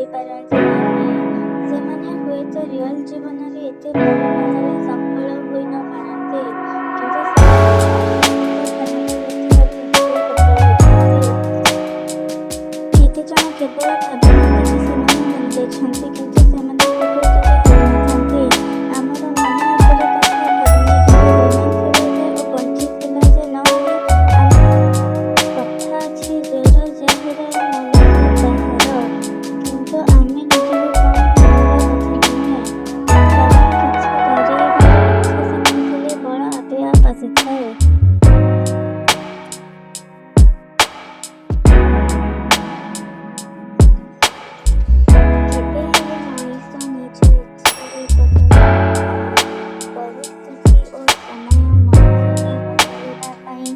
କରିପାରନ୍ତି ନାହିଁ। ସେମାନେ ହୁଏତ ରିଅଲ ଜୀବନରେ ଏତେ ପରିମାଣରେ ସଫଳ ହୋଇ ନ ପାରନ୍ତି, କିନ୍ତୁ କେତେଜଣ କେବଳ ଭାବନ୍ତି ଯେ ସେମାନେ ମରିଯାଇଛନ୍ତି, କିନ୍ତୁ ସେମାନେ ପ୍ରକୃତରେ ହୋଇନଥାନ୍ତି। ଆମର ମନ ଏପରି କଥା ଭାବୁନି, କିନ୍ତୁ ରୋମାଞ୍ଚ ଓ ବଞ୍ଚିଥିଲା ଯେ ନ ହୋଇ କଥା ଅଛି ଜ୍ୱର ଯାହାର ମରଣ ତାହାର। କିନ୍ତୁ ଆମେ ନିଜକୁ କମ୍ ଭାବିବା କଥା ନୁହେଁ, କାରଣ କିଛି ଡରେଇବାର ଇଚ୍ଛା ଶକ୍ତି ଥିଲେ ବଳ ଆପେ ଆପ୍ ଆସିଥାଏ। କେବେ ହେଲେ ମଣିଷ ନିଜ ଇଚ୍ଛାରେ ପରିସ୍ଥିତି ଓ ସମୟ ମଣିଷକୁ ବଦଳିବା ପାଇଁ